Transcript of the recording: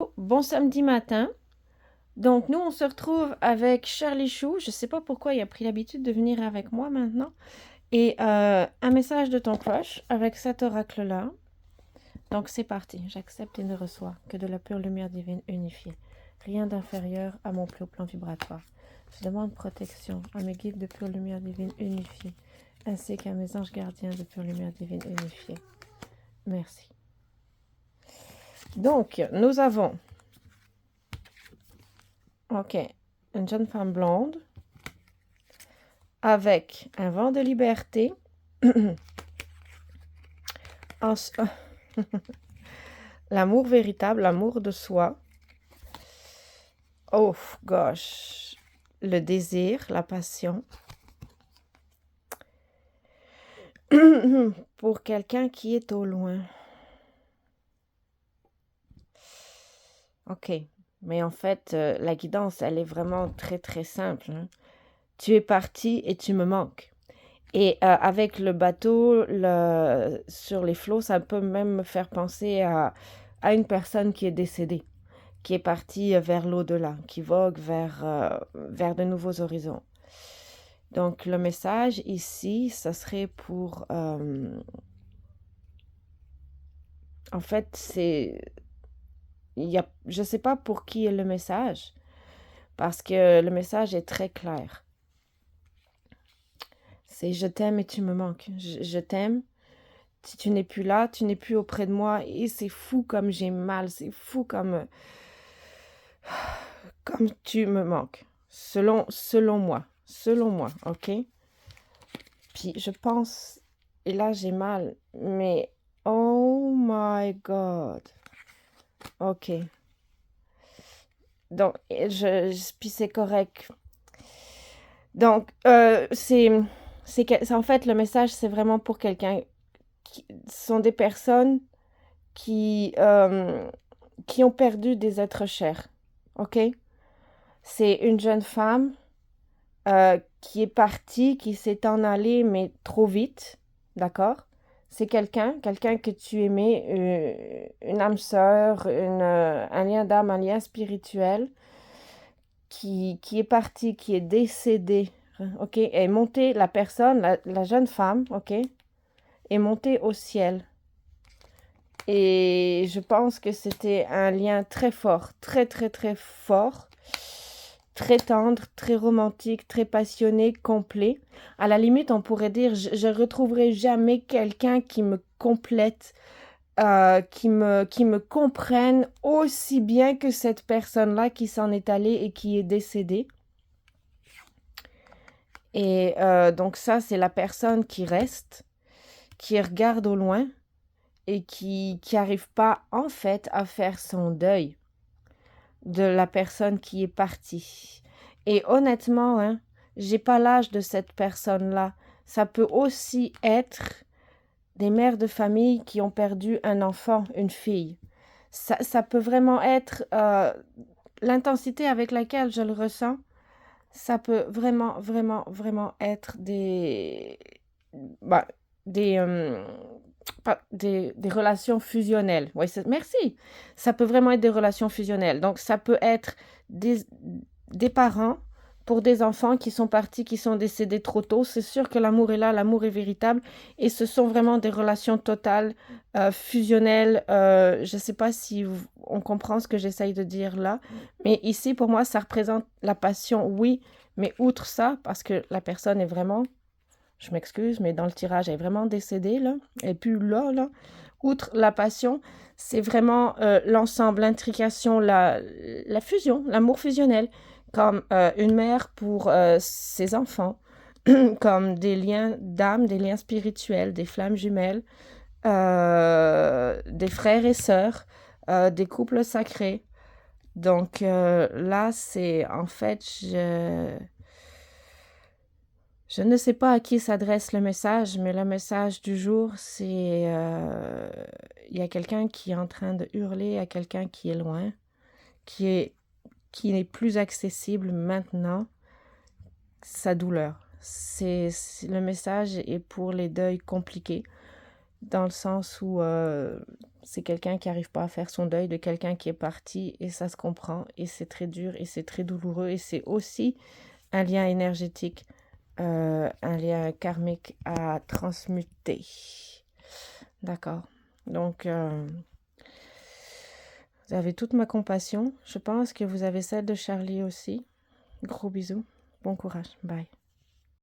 Hello, bon samedi matin. Donc nous, on se retrouve avec Charlie Chou. Je ne sais pas pourquoi il a pris l'habitude de venir avec moi maintenant. Et un message de ton crush avec cet oracle-là. Donc c'est parti, j'accepte et ne reçois que de la pure lumière divine unifiée. Rien d'inférieur à mon plus haut plan vibratoire. Je demande protection à mes guides de pure lumière divine unifiée, ainsi qu'à mes anges gardiens de pure lumière divine unifiée. Merci. Donc, nous avons une jeune femme blonde avec un vent de liberté, l'amour véritable, l'amour de soi. Oh gosh, le désir, la passion. Pour quelqu'un qui est au loin. Ok, mais en fait, la guidance, elle est vraiment très très simple. Hein. Tu es parti et tu me manques. Et avec le bateau sur les flots, ça peut même me faire penser à une personne qui est décédée, qui est partie vers l'au-delà, qui vogue vers de nouveaux horizons. Donc le message ici, ça serait pour... en fait, je ne sais pas pour qui est le message, parce que le message est très clair. C'est je t'aime et tu me manques. Je t'aime. Si tu n'es plus là, tu n'es plus auprès de moi. Et c'est fou comme j'ai mal. C'est fou comme tu me manques. Selon moi. Selon moi, ok? Puis je pense, et là j'ai mal, mais oh my God. Ok. Donc, puis c'est correct. Donc, en fait, le message, c'est vraiment pour quelqu'un. Ce sont des personnes qui ont perdu des êtres chers. OK? C'est une jeune femme qui est partie, qui s'est en allée, mais trop vite. D'accord? C'est quelqu'un que tu aimais, une âme sœur, un lien d'âme, un lien spirituel, qui est parti, qui est décédé. OK? Est montée, la personne, la jeune femme, OK? Est montée au ciel. Et je pense que c'était un lien très fort, très, très, très fort, très tendre, très romantique, très passionné, complet. À la limite, on pourrait dire, je retrouverai jamais quelqu'un qui me complète, qui me comprenne aussi bien que cette personne-là qui s'en est allée et qui est décédée. Et donc ça, c'est la personne qui reste, qui regarde au loin et qui n'arrive pas en fait à faire son deuil de la personne qui est partie. Et honnêtement, hein, j'ai pas l'âge de cette personne-là. Ça peut aussi être des mères de famille qui ont perdu un enfant, une fille. Ça peut vraiment être l'intensité avec laquelle je le ressens. Ça peut vraiment, vraiment, vraiment être bah, des, des relations fusionnelles. Oui, merci. Ça peut vraiment être des relations fusionnelles. Donc, ça peut être des parents pour des enfants qui sont partis, qui sont décédés trop tôt. C'est sûr que l'amour est là, l'amour est véritable. Et ce sont vraiment des relations totales, fusionnelles. Je ne sais pas si on comprend ce que j'essaye de dire là. Mais ici, pour moi, ça représente la passion, oui. Mais outre ça, parce que la personne est vraiment, je m'excuse, mais dans le tirage, elle est vraiment décédée, là. Elle n'est plus là, là. Outre la passion, c'est vraiment l'ensemble, l'intrication, la fusion, l'amour fusionnel, comme une mère pour ses enfants, comme des liens d'âme, des liens spirituels, des flammes jumelles, des frères et sœurs, des couples sacrés. Donc là, c'est en fait, je ne sais pas à qui s'adresse le message, mais le message du jour, c'est il y a quelqu'un qui est en train de hurler à quelqu'un qui est loin, qui n'est plus accessible maintenant, sa douleur. Le message est pour les deuils compliqués, dans le sens où c'est quelqu'un qui n'arrive pas à faire son deuil de quelqu'un qui est parti et ça se comprend et c'est très dur et c'est très douloureux et c'est aussi un lien énergétique, un lien karmique à transmuter. D'accord. Donc, vous avez toute ma compassion. Je pense que vous avez celle de Charlie aussi. Gros bisous. Bon courage. Bye.